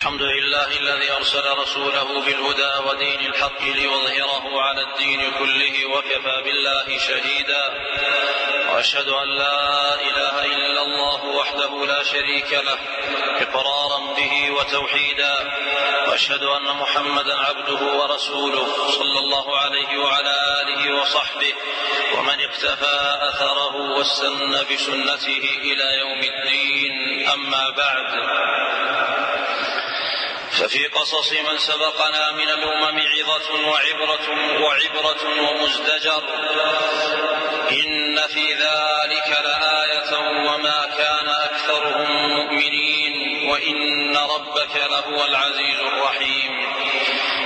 الحمد لله الذي أرسل رسوله بالهدى ودين الحق ليظهره على الدين كله وكفى بالله شهيدا. وأشهد أن لا إله إلا الله وحده لا شريك له إقرارا به وتوحيدا. وأشهد أن محمدا عبده ورسوله صلى الله عليه وعلى آله وصحبه ومن اقتفى أثره واستنى بسنته إلى يوم الدين. أما بعد، ففي قصص من سبقنا من الأمم عظة وعبرة ومزدجر. إن في ذلك لآية وما كان أكثرهم مؤمنين وإن ربك لهو العزيز الرحيم.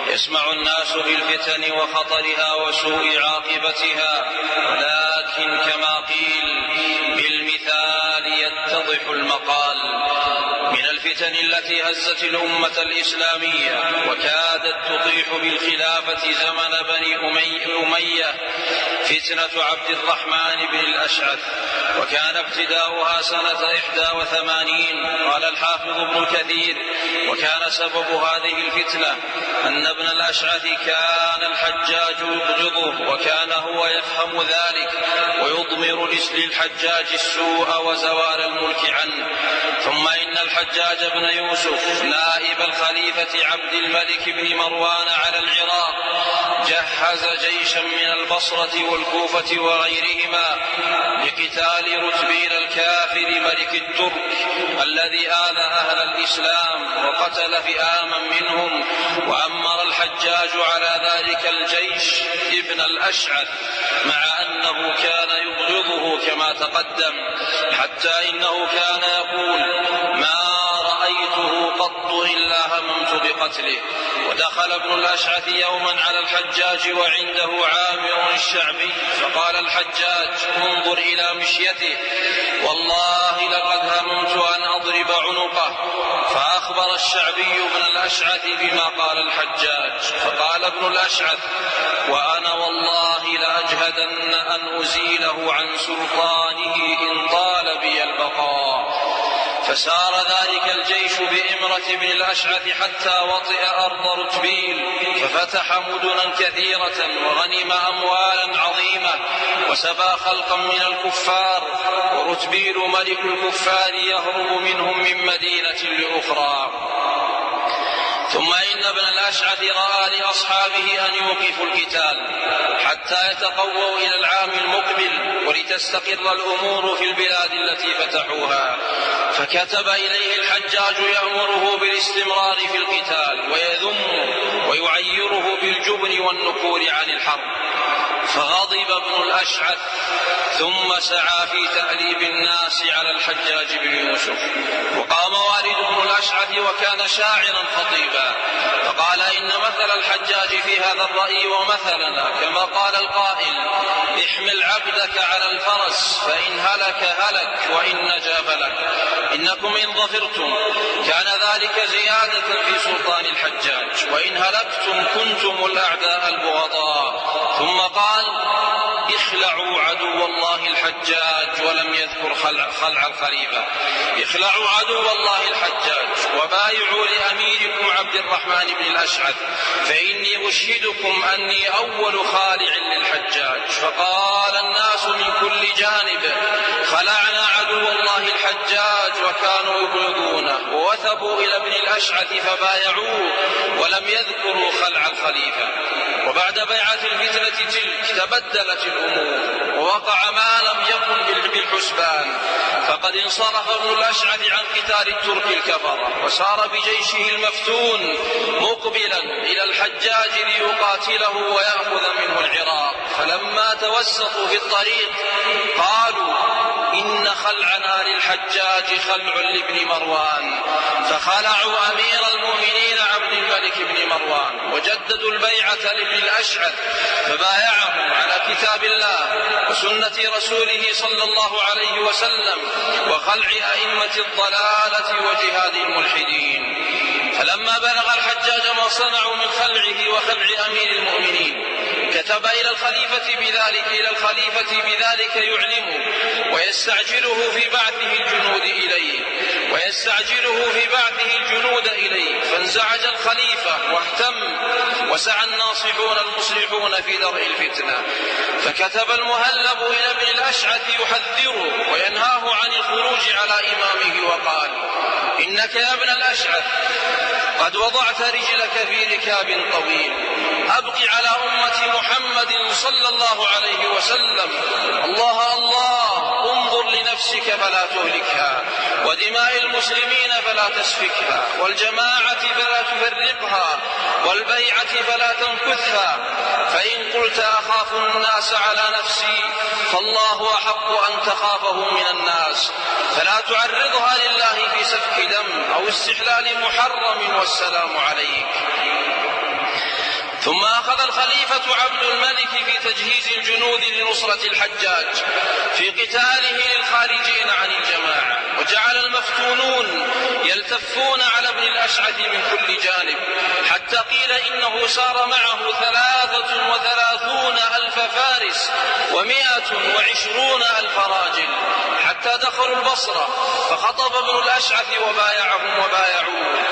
يسمع الناس بالفتن وخطرها وسوء عاقبتها، لكن كما قيل بالمثال يتضح المقال. من الفتن التي هزت الأمة الإسلامية وكادت تطيح بالخلافة زمن بني أمية فتنة عبد الرحمن بن الأشعث، وكان ابتداؤها سنة 81. قال الحافظ ابن كثير: وكان سبب هذه الفتنة أن ابن الأشعث كان الحجاج يبغضه، وكان هو يفهم ذلك ويضمر للحجاج السوء وزوال الملك عنه. ثم إن الحجاج بن يوسف نائب الخليفة عبد الملك بن مروان على العراق جهز جيشا من البصرة والكوفة وغيرهما لقتال رتبيل الكافر ملك الترك الذي آذى أهل الإسلام وقتل فئاما منهم. وأمر الحجاج على ذلك الجيش ابن الأشعث مع أنه كان يبغضه كما تقدم، حتى إنه كان يقول: ما رأيته قط إلا هممت بقتله. ودخل ابن الأشعث يوما على الحجاج وعنده عامر الشعبي، فقال الحجاج: انظر إلى مشيته، والله لقد هممت أن أضرب عنقه. فأخبر الشعبي ابن الأشعث بما قال الحجاج، فقال ابن الأشعث: وأنا والله لأجهدن أن أزيله عن سلطانه إن طال بي البقاء. فسار ذلك الجيش بإمرة ابن الأشعث حتى وطئ أرض رتبيل، ففتح مدنا كثيرة وغنم أموالا عظيمة وسبى خلقا من الكفار، ورتبيل ملك الكفار يهرب منهم من مدينة لأخرى. ثم إن ابن الأشعث رأى لأصحابه أن يوقفوا القتال حتى يتقووا إلى العام المقبل ولتستقر الأمور في البلاد التي فتحوها، فكتب إليه الحجاج يأمره بالاستمرار في القتال ويذمه ويعيره بالجبن والنكور عن الحرب. فغضب ابن الأشعث ثم سعى في تأديب الناس على الحجاج بن يوسف. وقام والد ابن الأشعث وكان شاعرا خطيبا، فقال: إن مثل الحجاج في هذا الرأي ومثلنا كما قال القائل: احمل عبدك على الفرس فإن هلك هلك وإن نجا فلك. إنكم إن ظفرتم كان ذلك زيادة في سلطان الحجاج، وإن هلكتم كنتم الأعداء البغضاء. ثم قال: اخلعوا عدو الله الحجاج، ولم يذكر خلع الخليفة. اخلعوا عدو الله الحجاج وبايعوا لأميركم عبد الرحمن بن الأشعث، فإني أشهدكم أني أول خالع للحجاج. فقال الناس من كل جانب: خلعنا عدو الله الحجاج، وكانوا يبغضونه، ووثبوا إلى ابن الأشعث فبايعوه ولم يذكروا خلع الخليفة. وبعد بيعة الفتنة تلك تبدلت الأمور ووقع ما لم يكن بالحسبان، فقد انصرف ابن الأشعث عن قتال الترك الكفرة وسار بجيشه المفتون مقبلا إلى الحجاج ليقاتله ويأخذ منه العراق. فلما توسطوا في الطريق قالوا: إن خلعنا للحجاج خلع لابن مروان. فخلعوا أمير المؤمنين عبد الملك بن مروان وجددوا البيعة لابن الأشعث، فبايعهم على كتاب الله وسنة رسوله صلى الله عليه وسلم وخلع أئمة الضلالة وجهاد الملحدين. فلما بلغ الحجاج ما صنعوا من خلعه وخلع أمير المؤمنين كتب إلى الخليفة بذلك يعلمه ويستعجله في بعثه الجنود إليه. ويستعجله في بعثه الجنود إليه، فانزعج الخليفة واهتم، وسعى الناصحون المصلحون في درء الفتنة، فكتب المهلب إلى ابن الأشعث يحذره وينهاه عن الخروج على إمامه، وقال: إنك يا ابن الأشعث قد وضعت رجلك في ركاب طويل، أبق على أمة محمد صلى الله عليه وسلم، الله الله، انظر لنفسك فلا تهلكها، ودماء المسلمين فلا تسفكها، والجماعة فلا تفرقها، والبيعة فلا تنكثها، فإن قلت أخاف الناس على نفسي فالله أحق أن تخافه من الناس، فلا تعرضها لله في سفك دم أو استحلال محرم، والسلام عليك. ثم أخذ الخليفة عبد الملك في تجهيز الجنود لنصرة الحجاج في قتاله للخارجين عن الجماعة، وجعل المفتونون يلتفون على ابن الأشعث من كل جانب، حتى قيل إنه سار معه 33,000 فارس و120,000 راجل، حتى دخلوا البصرة، فخطب ابن الأشعث وبايعهم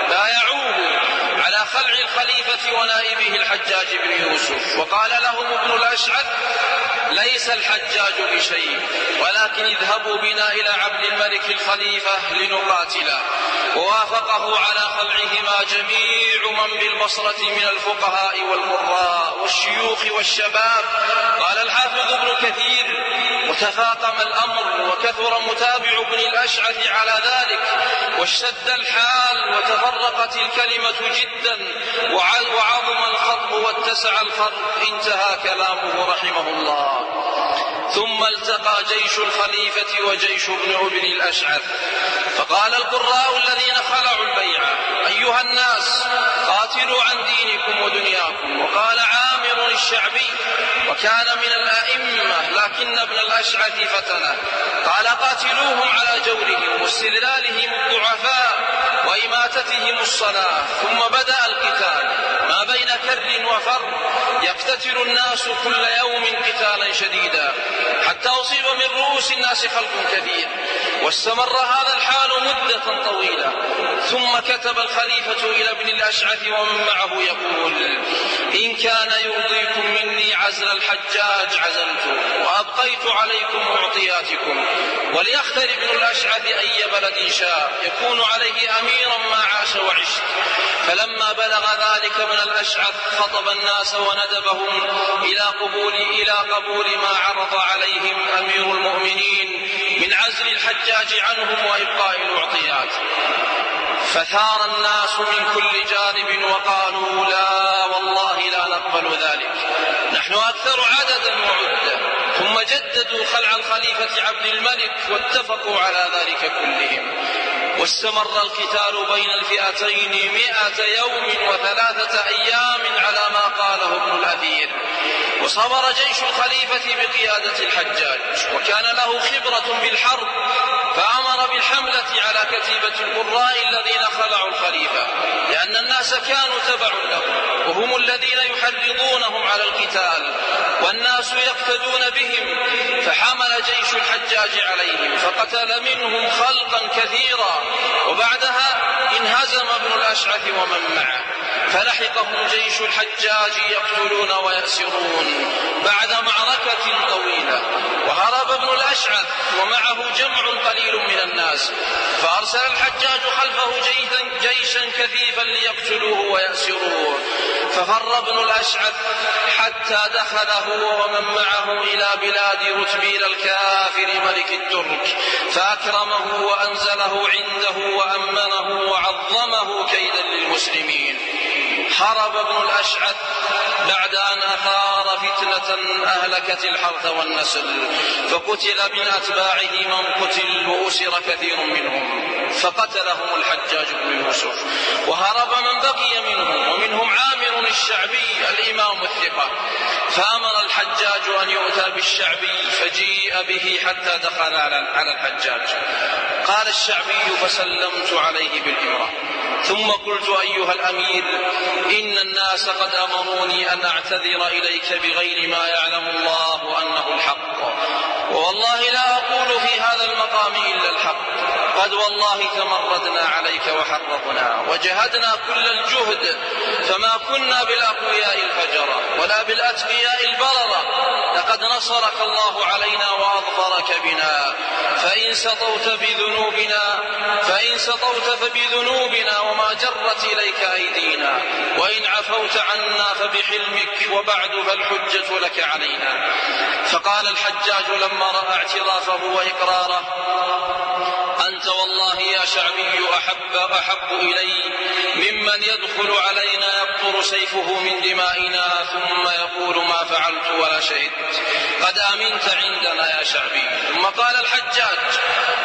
بايعوه على خلع الخليفة ونائبه الحجاج بن يوسف، وقال لهم ابن الأشعث: ليس الحجاج بشيء، ولكن اذهبوا بنا إلى عبد الملك الخليفة لنقاتله. ووافقه على خلعهما جميع من بالبصرة من الفقهاء والقراء والشيوخ والشباب. قال الحافظ ابن كثير: وتفاقم الأمر، وكثر متابع ابن الأشعث على ذلك، واشتد الحال، وتفرقت الكلمة جدا، وعظم الخطب واتسع الخرب. انتهى كلامه رحمه الله. ثم التقى جيش الخليفة وجيش ابن الأشعث، فقال القراء الذين خلعوا البيعة: أيها الناس، قاتلوا عن دينكم ودنياكم. وقال عامر الشعبي، وكان من الأئمة لكن ابن الأشعث فتنه، قال: قاتلوهم على جورهم واستذلالهم الضعفاء وإماتتهم الصلاة. ثم بدأ القتال ما بين كر وفر، يقتتل الناس كل يوم قتالا شديدا، حتى أصيب من رؤوس الناس خلق كثير، واستمر هذا الحال مدة طويلة. ثم كتب الخليفة إلى ابن الأشعث ومن معه يقول: إن كان يرضيكم مني عزل الحجاج عزلت، وأبقيت عليكم معطياتكم، وليختر ابن الأشعث أي بلد شاء، يكون عليه أميرا ما عاش وعشت. فلما بلغ ذلك من الأشعث خطب الناس وندبهم إلى قبول ما عرض عليهم أمير المؤمنين من عزل الحجاج عنهم وإبقاء المعطيات. فثار الناس من كل جانب وقالوا: لا والله لا نقبل ذلك، نحن أكثر عددا وعدة. ثم جددوا خلع الخليفة عبد الملك واتفقوا على ذلك كلهم. واستمر القتال بين الفئتين 100 يوم و3 أيام على ما قاله ابن الأثير. وصبر جيش الخليفة بقيادة الحجاج، وكان له خبرة بالحرب، فأمر بالحملة على كتيبة القراء الذين خلعوا الخليفة، لأن الناس كانوا تبع لهم، وهم الذين يحرضونهم على القتال، والناس يقتدون بهم. فحمل جيش الحجاج عليهم، فقتل منهم خلقا كثيرا، وبعدها انهزم ابن الأشعث ومن معه، فلحقهم جيش الحجاج يقتلون ويأسرون بعد معركة طويلة. وهرب ابن الأشعث ومعه جمع قليل من الناس، فأرسل الحجاج خلفه جيشا كثيفا ليقتلوه ويأسروه، ففر ابن الأشعث حتى دخل هو ومن معه إلى بلاد رتبيل الكافر ملك الترك، فأكرمه وأنزله عنده وأمنه وعظمه كيدا للمسلمين. هرب ابن الأشعث بعد أن أثار فتنة أهلكت الحرث والنسل، فقتل من أتباعه من قتل وأسر كثير منهم، فقتلهم الحجاج بن يوسف. وهرب من بقي منهم، ومنهم عامر الشعبي الإمام الثقة، فأمر الحجاج أن يؤتى بالشعبي، فجيء به حتى دخل على الحجاج. قال الشعبي: فسلمت عليه بالإمرة، ثم قلت: أيها الأمير، إن الناس قد أمروني أن أعتذر إليك بغير ما يعلم الله أنه الحق، والله لا أقول في هذا المقام إلا الحق. قد والله تمردنا عليك وحرضنا وجهدنا كل الجهد، فما كنا بالأقوياء الفجرة ولا بالأتقياء البررة. لقد نصرك الله علينا وأظفرك بنا، فإن سطوت فبذنوبنا وما جرت إليك أيدينا، وإن عفوت عنا فبحلمك، وبعد فالحجة لك علينا. فقال الحجاج لما رأى اعترافه وإقراره: أنت والله يا شعبي أحب إلي ممن يدخل علينا يقطر سيفه من دمائنا ثم يقول ما فعلت ولا شهدت. قد آمنت عندنا يا شعبي. ثم قال الحجاج: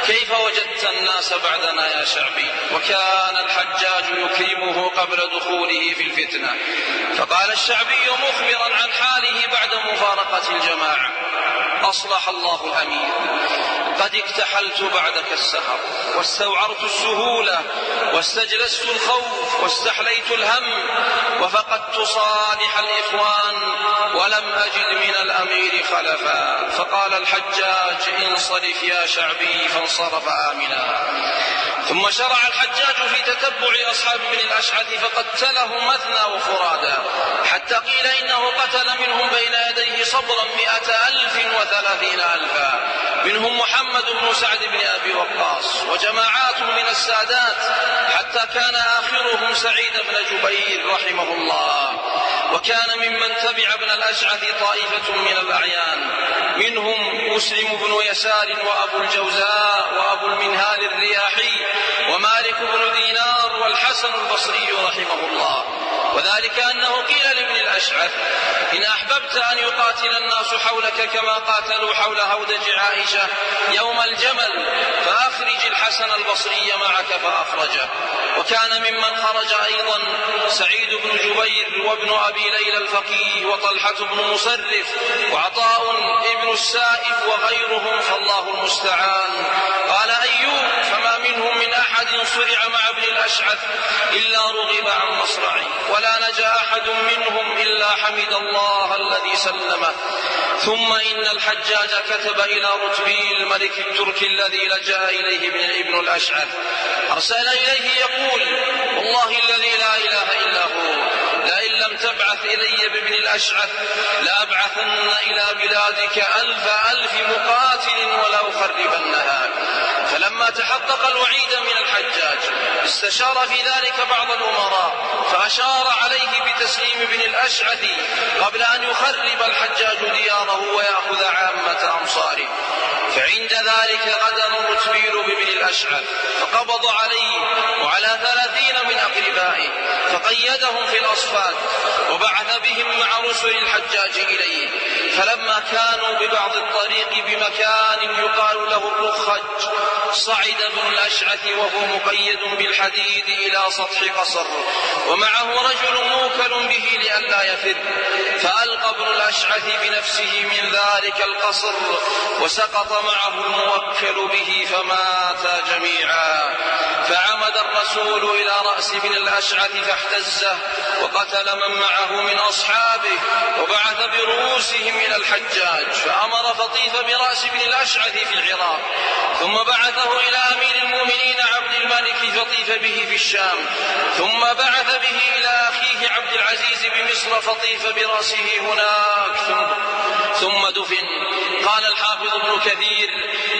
كيف وجدت الناس بعدنا يا شعبي؟ وكان الحجاج يكرمه قبل دخوله في الفتنة. فقال الشعبي مخبرا عن حاله بعد مفارقة الجماعة: أصلح الله الأمير، قد اكتحلت بعدك السهر، واستوعرت السهولة، واستجلست الخوف، واستحليت الهم، وفقدت صالح الإخوان، ولم أجد من الأمير خلفا. فقال الحجاج: انصرف يا شعبي، فانصرف آمنا. ثم شرع الحجاج في تتبع أصحاب بن الأشعث فقتلهم مثنى وفرادا، حتى قيل إنه قتل منهم بين يديه صبرا 130,000، منهم محمد بن سعد بن أبي وقاص وجماعات من السادات، حتى كان آخرهم سعيد بن جبير رحمه الله. وكان ممن تبع ابن الأشعث طائفة من الأعيان، منهم مسلم بن يسار وأبو الجوزاء وأبو المنهال الرياحي ومالك بن دينار والحسن البصري رحمه الله. وذلك أنه قيل لابن الأشعث: إن أحببت أن يقاتل الناس حولك كما قاتلوا حول هودج عائشة يوم الجمل فأخرج الحسن البصري معك، فأخرجه. وكان ممن خرج أيضا سعيد بن جبير وابن أبي ليلى الفقيه وطلحة بن مصرف وعطاء ابن السائب وغيرهم، فالله المستعان. قال أيوب: فما منهم من أحد صرع مع ابن الأشعث إلا رغب عن مصرعه، ولا نجا أحد منهم إلا حمد الله الذي سلمه. ثم إن الحجاج كتب إلى رتبيل ملك الترك الذي لجأ إليه ابن الأشعث، أرسل إليه يقول: والله الذي لا إله إلا هو، لئن لم تبعث إلي بابن الأشعث لأبعثن إلى بلادك 1,000 مقاتل ولأخربنها. فلما تحقق الوعيد من الحجاج استشار في ذلك بعض الأمراء، فأشار عليه بتسليم ابن الأشعث قبل أن يخرب الحجاج دياره ويأخذ عامة أمصاره. فعند ذلك غدر رتبيل بابن الأشعث، فقبض عليه وعلى 30 من أقربائه، فقيدهم في الأصفاد وبعث بهم مع رسل الحجاج إليه. فلما كانوا ببعض الطريق بمكان يقال له الرخج، صعد ابن الأشعث وهو مقيد بالحديد إلى سطح قصر، ومعه رجل موكل به لئلا يفر، فألقى ابن الأشعث بنفسه من ذلك القصر، وسقط معه الموكل به فماتا جميعا. فعمد الرسول إلى رأس ابن الأشعث فاحتزه، وقتل من معه من أصحابه، وبعث برؤوسهم إلى الحجاج، فأمر فطيف برأس ابن الأشعث في العراق، ثم بعثه إلى أمير المؤمنين عبد الملك فطيف به في الشام، ثم بعث به إلى أخيه عبد العزيز بمصر فطيف برأسه هناك ثم دفن. قال الحافظ ابن كثير: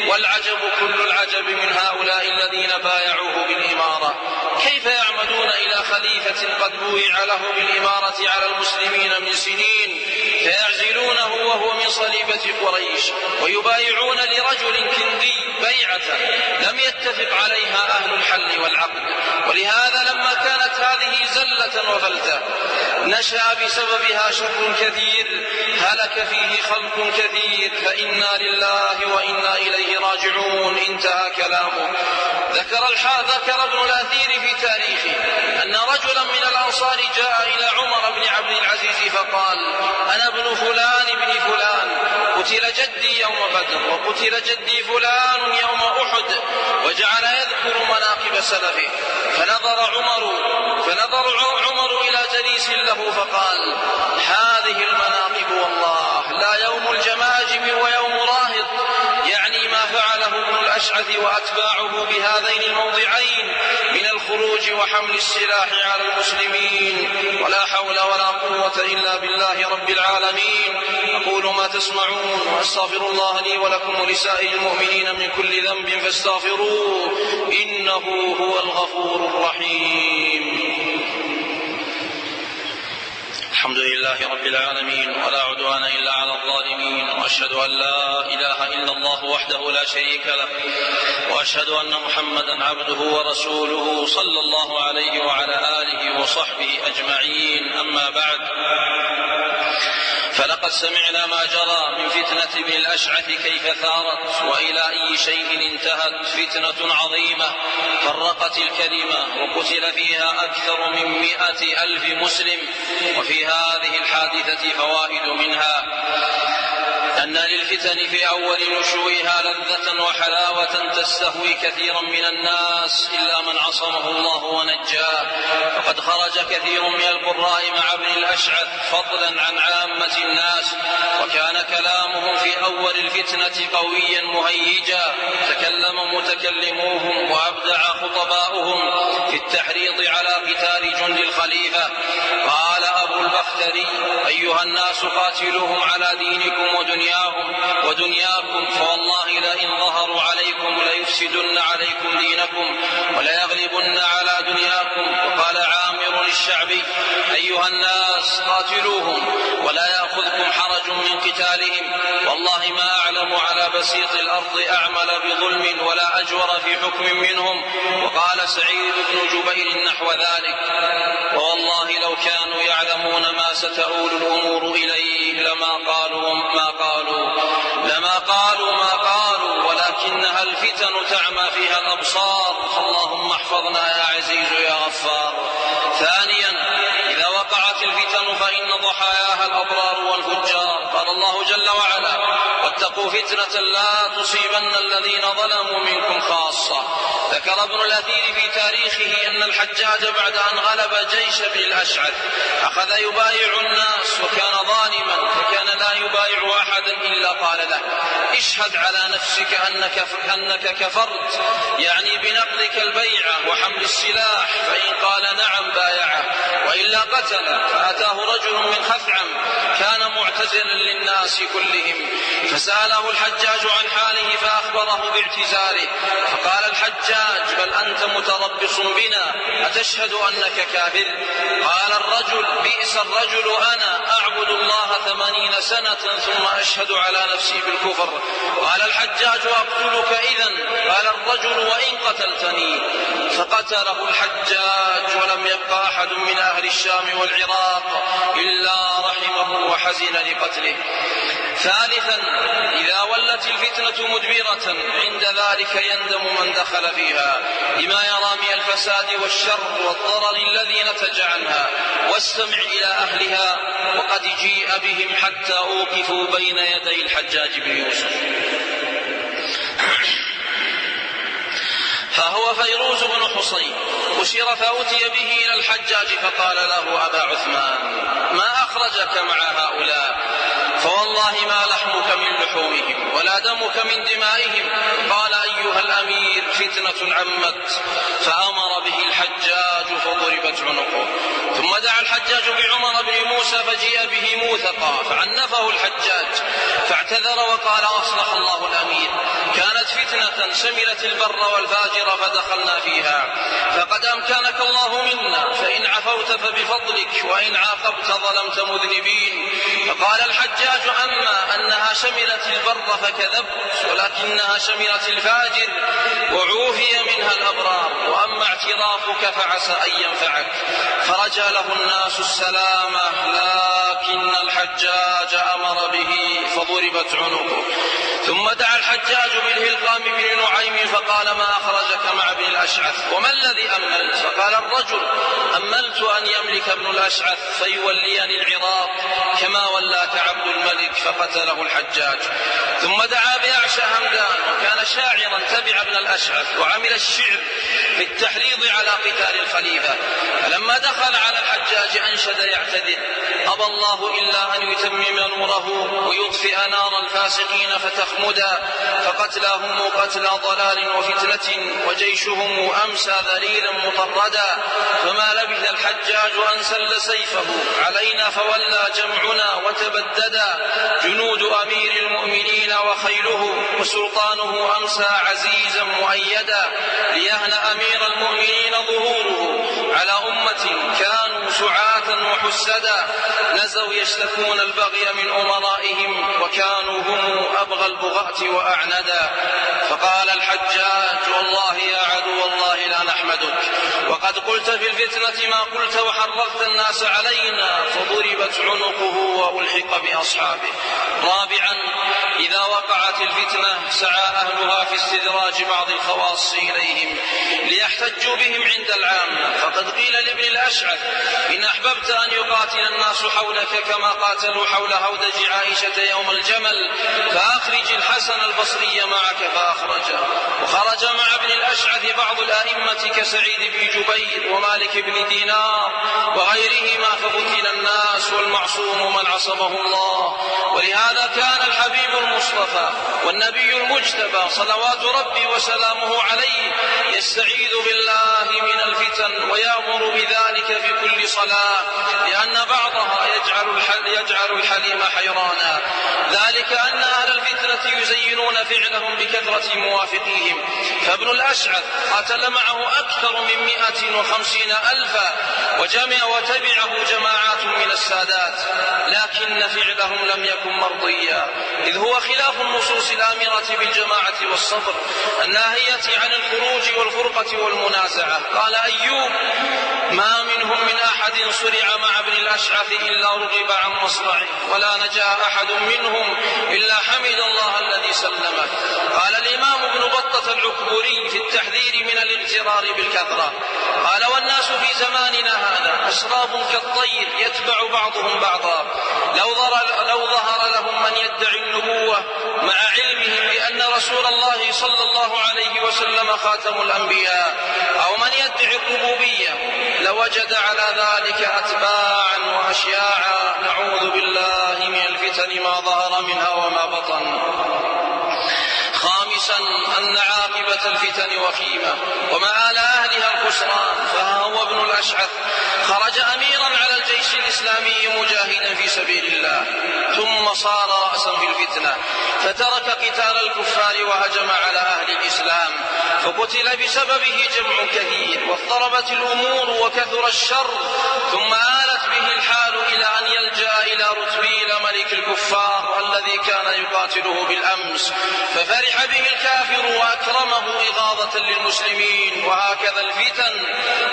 والعجب كل العجب من هؤلاء الذين بايعوه بالإمارة، كيف يعمدون إلى خليفة قد بويع له بالإمارة على المسلمين من سنين، فيعزلونه وهو من صليبة قريش، ويبايعون لرجل كندي بيعة لم يتفق عليها أهل الحل والعقد. ولهذا لما كانت هذه زلة وفلتة نشأ بسببها شر كثير، هلك فيه خلق كثير، فإنا لله وإنا إليه راجعون. انتهى كلامه. ذكر ابن الأثير في تاريخه أن رجلا من الأنصار جاء إلى عمر بن عبد العزيز فقال: أنا ابن فلان بن فلان، قتل جدي يوم بدر، وقتل جدي فلان يوم أحد، وجعل يذكر مناقب سلفه. فنظر عمر إلى جليس له فقال: هذه المناقب والله لا يوم الجماجم ويوم راهط، الأشعث وأتباعه بهذين الموضعين من الخروج وحمل السلاح على المسلمين، ولا حول ولا قوة إلا بالله رب العالمين. أقول ما تسمعون وأستغفر الله لي ولكم ولسائر المؤمنين من كل ذنب فاستغفروه إنه هو الغفور الرحيم. الحمد لله رب العالمين، ولا عدوان إلا على الظالمين، وأشهد أن لا إله إلا الله وحده لا شريك له، وأشهد أن محمدا عبده ورسوله صلى الله عليه وعلى آله وصحبه أجمعين. أما بعد، فلقد سمعنا ما جرى من فتنة ابن الأشعث كيف ثارت وإلى أي شيء انتهت. فتنة عظيمة فرقت الكلمة وقتل فيها أكثر من 100,000 مسلم. وفي هذه الحادثة فوائد، منها أن للفتن في أول نشوئها لذة وحلاوة تستهوي كثيرا من الناس إلا من عصمه الله ونجاه. وقد خرج كثير من القراء مع ابن الأشعث فضلا عن عامة الناس، وكان كلامهم في أول الفتنة قويا مهيجا. تكلم متكلموهم وأبدع خطباؤهم في التحريض على قتال جند الخليفة. قال أبو البختري: أيها الناس قاتلوهم على دينكم ودنياكم، فوالله لئن ظهروا عليكم ليفسدن عليكم دينكم وليغلبن على دنياكم. وقال عامر الشعبي: أيها الناس قاتلوهم ولا يأخذكم حرج من قتالهم، والله ما أعلم على بسيط الأرض أعمل بظلم ولا أجور في حكم منهم. وقال سعيد بن جبير نحو ذلك: ووالله لو كانوا يعلمون ما ستؤول الأمور إليه لما قالوا ما قالوا، ولكنها الفتن تعمى فيها الأبصار، فاللهم احفظنا يا عزيز يا غفار. ثانيا، إذا وقعت الفتن فإن ضحاياها الأبرار والفجار. قال الله جل وعلا: واتقوا فتنة لا تصيبن الذين ظلموا منكم خاصة. ذكر ابن الأثير في تاريخه أن الحجاج بعد أن غلب جيش ابن الأشعث أخذ يبايع الناس، وكان ظالما فكان لا يبايع أحدا إلا قال له: اشهد على نفسك أنك كفرت، يعني بنقضك البيعة وحمل السلاح، فإن قال نعم بايعه وإلا قتل. فأتاه رجل من خثعم كان معتزلا للناس كلهم، فسأله الحجاج عن حاله فأخبره باعتزاله. فقال الحجاج: بل أنت متربص بنا، أتشهد أنك كافر؟ قال الرجل: بئس الرجل أنا، أعبد الله 80 سنة ثم أشهد على نفسي بالكفر. قال الحجاج: أقتلك إذن؟ قال الرجل: وإن قتلتني. فقتله الحجاج، ولم يبق أحد من أهل الشام والعراق إلا رحمه وحزن لقتله. ثالثا، إذا ولت الفتنة مدبرة عند ذلك يندم من دخل فيها لما يرى من الفساد والشر والضرر الذي نتج عنها. واستمع إلى أهلها، وقد جيء بهم حتى أوقفوا بين يدي الحجاج بن يوسف. فهو فيروز بن حصين أسر فأتي به إلى الحجاج فقال له: أبا عثمان، ما أخرجك مع هؤلاء؟ فوالله ما لحمك من لحومهم ولا دمك من دمائهم. قال: أيها الأمير، فتنة عمت. فأمر به الحجاج فضربت عنقه. ثم دعا الحجاج بعمر بن موسى فجيء به موثقا، فعنفه الحجاج فاعتذر وقال: أصلح الله الأمير، كانت فتنة شملت البر والفاجر فدخلنا فيها، فقد أمكنك الله منا، فإن عفوت فبفضلك، وإن عاقبت ظلمت مذنبين. فقال الحجاج: أما أنها شملت البر فكذبت، ولكنها شملت الفاجر وعوفي منها الأبرار، وأما اعترافك فعسى أن ينفعك. فرجى له الناس السلامة، لكن الحجاج أمر به فضربت عنقه. ثم دعا الحجاج بالهلقام بن نعيم فقال: ما أخرجك مع ابن الأشعث؟ وما الذي أملت؟ فقال الرجل: أملت أن يملك ابن الأشعث فيوليني العراق كما ولاك عبد الملك. فقتله الحجاج. ثم دعا بأعشى همدان، وكان شاعرا تبع ابن الأشعث وعمل الشعر في التحريض على قتال الخليفة. فلما دخل على الحجاج أنشد يعتذر: أبى الله إلا أن يتمم نوره ويطفئ نار الفاسقين فتخمدا. فقتل وقتلاهم قتلى ضلال وفتنة وجيشهم أمسى ذليلا مطردا فما لبث الحجاج أن سل سيفه علينا فولى جمعنا وتبددا جنود أمير المؤمنين وخيله وسلطانه أمسى عزيزا مؤيدا ليهنأ أمير المؤمنين ظهوره على أمة كانوا سعاة وحسدا نزوا يشتكون البغي من أمرائهم وكانوا هم أبغى البغاة وأعندا فقال الحجاج والله يا عدو الله لا نحمدك وقد قلت في الفتنة ما قلت وحرضت الناس علينا فضربت عنقه وألحق بأصحابه. رابعا إذا وقعت الفتنة سعى أهلها في استدراج بعض الخواص إليهم ليحتجوا بهم عند العامة فقد قيل لابن الأشعث إن أحببت أن يقاتل الناس حولك كما قاتلوا حول هودج عائشة يوم الجمل فأخرج الحسن البصري معك فأخرجه. وخرج مع ابن الأشعث بعض الأئمة كسعيد بن جبير ومالك بن دينار وغيرهما فقتل الناس والمعصوم من عصمه الله. ولهذا كان الحبيب المصطفى والنبي المجتبى صلوات ربي وسلامه عليه يستعيذ بالله من الفتن ويأمر بذلك في كل صلاة لأن بعضها يجعل الحليم حيرانا ذلك أن أهل الفتنة يزينون فعلهم بكثرة موافقيهم فابن الأشعث قاتل معه أكثر من 150,000 وتبعه جماعات من السادات لكن فعلهم لم يكن مرضيا إذ هو خلاف النصوص الآمرة بالجماعة والصبر الناهية عن الخروج والفرقة والمنازعة. قال أيوب ما منهم من أحد صرع مع ابن الأشعث إلا رغب عن مصرعه ولا نجا أحد منهم إلا حمد الله الذي سلمه. قال الإمام ابن بطة العكبري في التحذير من الاغترار بالكثرة قال والناس في زماننا هذا أسراب كالطير يتبع بعضهم بعضا لو ظهر لهم من يدعي النبوة مع علمهم بأن رسول الله صلى الله عليه وسلم خاتم الأنبياء أو من يدعي الربوبية لوجد على ذلك أتباعا وأشياعا نعوذ بالله من الفتن ما ظهر منها وما بطن. خامسا أن عاقبة الفتن وخيمة ومآل أهلها الخسران فهو ابن الأشعث خرج أميرا على الجيش الإسلامي مجاهدا في سبيل الله ثم صار رأسا في الفتنة فترك قتال الكفار وهجم على أهل الإسلام فقتل بسببه جمع كثير واضطربت الأمور وكثر الشر ثم آلت به الحال إلى أن يلجأ إلى رتبيل ملك الكفار الذي كان يقاتله بالأمس ففرح به الكافر وأكرمه إغاظة للمسلمين. وهكذا الفتن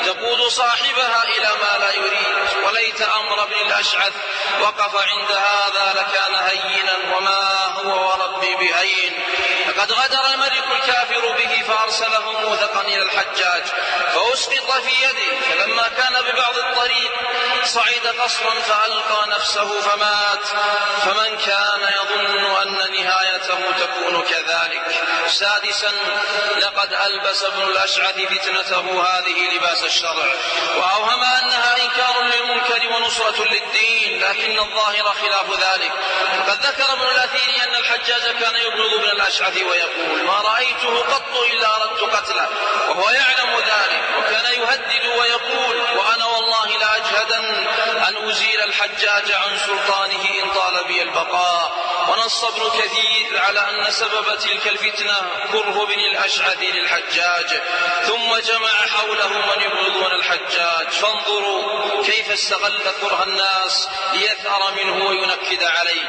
تقود صاحبها إلى ما لا يريد وليت أمر ابن الأشعث وقف عند هذا لكان هينا وما هو وربي بهين. لقد غدر الملك الكافر به فأرسله موثقا إلى الحجاج فأسقط في يده فلما كان ببعض الطريق صعد قصرا فألقى نفسه فمات فمن كان يظن أن نهايته تكون كذلك. سادسا لقد ألبس ابن الأشعث فتنته هذه لباس الشرع وأوهم أنها إنكار للمنكر ونصرة للدين لكن الظاهر خلاف ذلك. فقد ذكر ابن الأثير أن الحجاج كان يبغض ابن الأشعث ويقول ما رأيته قط إلا أردت قتله وهو يعلم ذلك وكان يهدد ويقول وأنا والله لا أجهدن أن أزيل الحجاج عن سلطانه إن طال بي البقاء. ونص ابن كثير على أن سبب تلك الفتنة كره بن الأشعث للحجاج ثم جمع حوله من يبغضون الحجاج فانظروا كيف استغل كره الناس ليثأر منه وينكد عليه.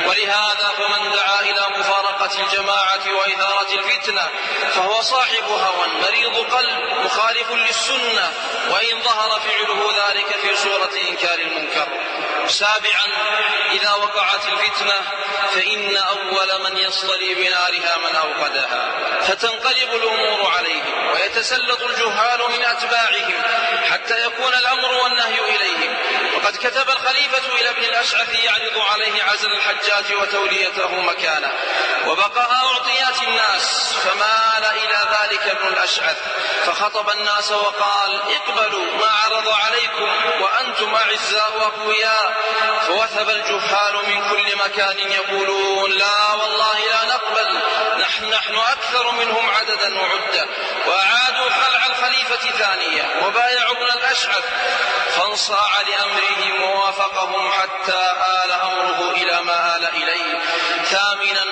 ولهذا فمن دعا إلى مفارقة الجماعة وإثارة الفتنة فهو صاحب هوى مريض قلب مخالف للسنة وإن ظهر فعله ذلك في صورة إنكار المنكر. سابعا إذا وقعت الفتنة فإن أول من يصطلي بنارها من أوقدها فتنقلب الأمور عليهم ويتسلط الجهال من أتباعهم حتى يكون الأمر والنهي إليهم. وقد كتب الخليفة إلى ابن الأشعث يعرض عليه عزل الحجاج وتوليته مكانه وبقاء أعطيات الناس فمال إلى ذلك ابن الأشعث فخطب الناس وقال اقبلوا ما عرض عليكم وأنتم أعزاء وأقوياء. فوثب الجهال من كل مكان يقولون لا والله لا نقبل نحن أكثر منهم عددا وعدة. وأعادوا خلع الخليفة ثانية وبايعوا ابن الأشعث، فانصاع لأمرهم ووافقهم حتى آل أمره إلى ما آل إليه. ثامنا،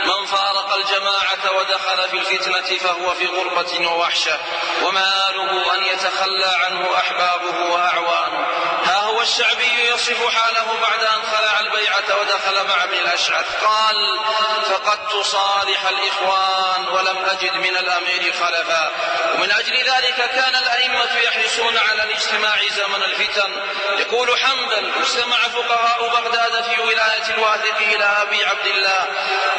من فارق الجماعة ودخل في الفتنة فهو في غربة ووحشة، ومآله أن يتخلى عنه أحبابه وأعوانه. ها هو الشعبي يصف حاله بعد أن خلع البيعة ودخل مع ابن الأشعث، قال: فقدت صالح الإخوان ولم أجد من الأمير خلفا. ومن أجل ذلك كان الأئمة يحرصون على الاجتماع زمن الفتن. يقول حنبل: اجتمع فقهاء بغداد في ولاية الواثق إلى أبي عبد الله،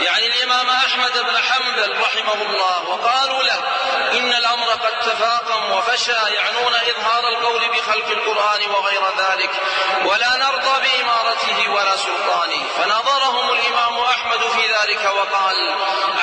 يعني الإمام أحمد بن حنبل رحمه الله، وقالوا له: إن الأمر قد تفاقم وفشى، يعنون إظهار القول بخلق القرآن وغير ذلك، ولا نرضى بإمارته ولا سلطانه. فنظرهم الإمام أحمد في ذلك وقال: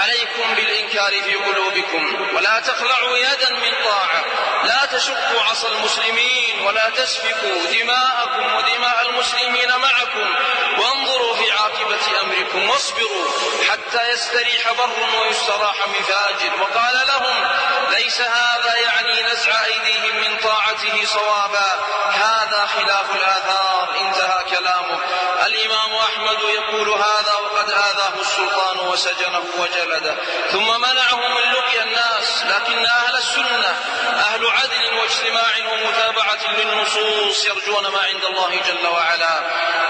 عليكم بالإنكار في قلوبكم، ولا تخلعوا يدا من طاعة، لا تشقوا عصا المسلمين، ولا تسفكوا دماءكم ودماء المسلمين معكم، وانظروا في عاقبة أمركم، واصبروا حتى يستريح بر ويستراح من فاجر. وقال لهم: ليس هذا يعني نزع أيديهم من طاعته صوابا، هذا خلاف الآثار. انتهى كلامه. الإمام أحمد يقول هذا وقد آذاه السلطان وسجنه وجلده، ثم منعه من لقي الناس. لكن أهل السنة أهل عدل واجتماع ومتابعة للنصوص، يرجون ما عند الله جل وعلا.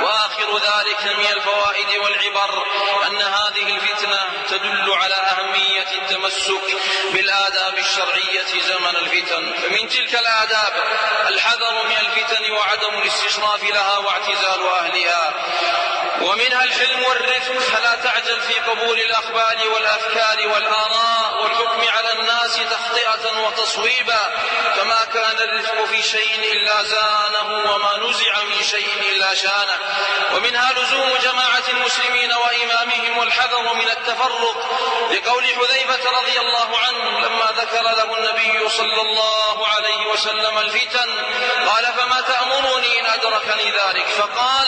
وآخر ذلك من الفوائد والعبر أن هذه الفتنة تدل على أهمية التمسك بالآداب الشرعية زمن الفتن. فمن تلك الآداب الحذر من الفتن وعدم الاستشراف لها واعتزال أهلها، ومنها الحلم والرفق، فلا تعجل في قبول الأخبار والأفكار والآراء والحكم على الناس تخطئة وتصويبا، فما كان الرفق في شيء إلا زانه، وما نزع من شيء إلا شانه. ومنها لزوم جماعة المسلمين وإمامهم والحذر من التفرق، لقول حذيفة رضي الله عنه لما ذكر له النبي صلى الله عليه وسلم الفتن قال: فما تأمرني إن أدركني ذلك؟ فقال: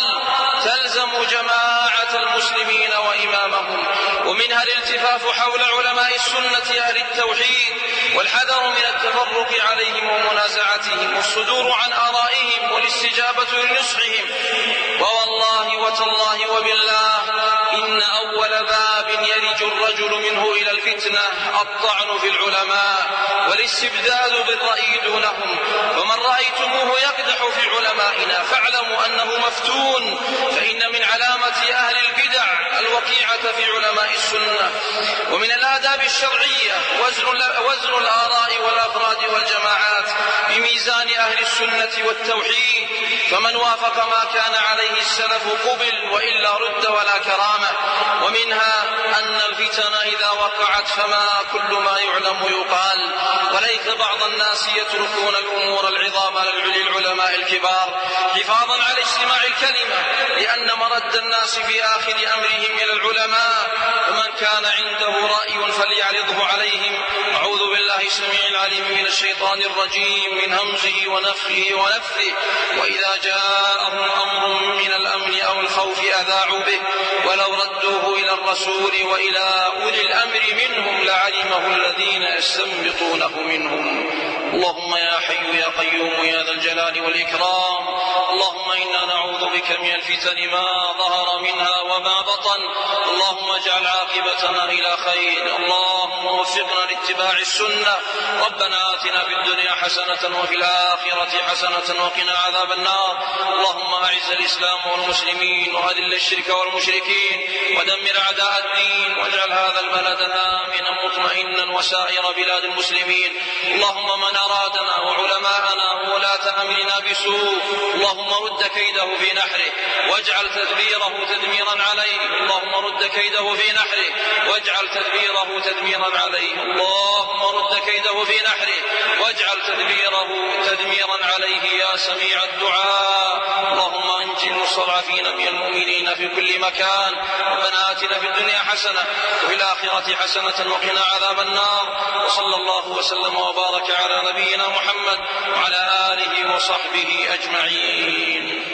تلزم جماعة المسلمين وإمامهم. ومنها الالتفاف حول علماء السنة أهل التوحيد، والحذر من التفرق عليهم ومنازعتهم، والصدور عن آرائهم والاستجابة لنصحهم. ووالله وتالله وبالله إن أول باب يلج الرجل منه إلى الفتنة الطعن في العلماء والاستبداد بالرأي دونهم. فمن رأيتموه يقدح في علمائنا فاعلموا أنه مفتون، فإن من علامة أهل البدع الوقيعة في علماء السنة. ومن الآداب الشرعية وزن الآراء والأفراد والجماعات بميزان أهل السنة والتوحيد، فمن وافق ما كان عليه السلف قبل، وإلا رد ولا كرامة. ومنها أن الفتن إذا وقعت فما كل ما يعلم يقال، وليس بعض الناس يتركون الأمور العظام للعلماء الكبار حفاظا على اجتماع الكلمة، لأن مرد الناس في آخر أمرهم إلى العلماء، ومن كان عنده رأي فليعرضه عليهم. أعوذ بالله السميع العليم من الشيطان الرجيم من همزه ونفخه ونفثه. وإذا جاءهم أمر من الأمن أو الخوف أذاعوا به، ولو ردوه إلى الرسول وإلى أولي الأمر منهم لعلمه الذين يستنبطونه منهم. اللهم يا حي يا قيوم يا ذا الجلال والإكرام، اللهم إنا نعوذ بك من الفتن ما ظهر منها وما بطن، اللهم اجعل عاقبتنا إلى خير، اللهم وفقنا لاتباع السنة. ربنا آتنا في الدنيا حسنة وفي الآخرة حسنة وقنا عذاب النار. اللهم أعز الإسلام والمسلمين وأذل الشرك والمشركين ودمر أعداء الدين، واجعل هذا البلد آمنا مطمئنا وسائر بلاد المسلمين. اللهم من أرادنا وعلماءنا وولاة أمرنا بسوء اللهم رد كيده في نحره واجعل تدبيره تدميرا عليه، اللهم رد كيده في نحره واجعل تدبيره تدميرا عليه، اللهم رد كيده في نحره واجعل تدبيره تدميرا عليه يا سميع الدعاء. اللهم انجِ المستضعفين من المؤمنين في كل مكان. ربنا آتنا في الدنيا حسنة وفي الآخرة حسنة وقنا عذاب النار. وصلى الله وسلم وبارك على نبينا محمد وعلى آله وصحبه أجمعين.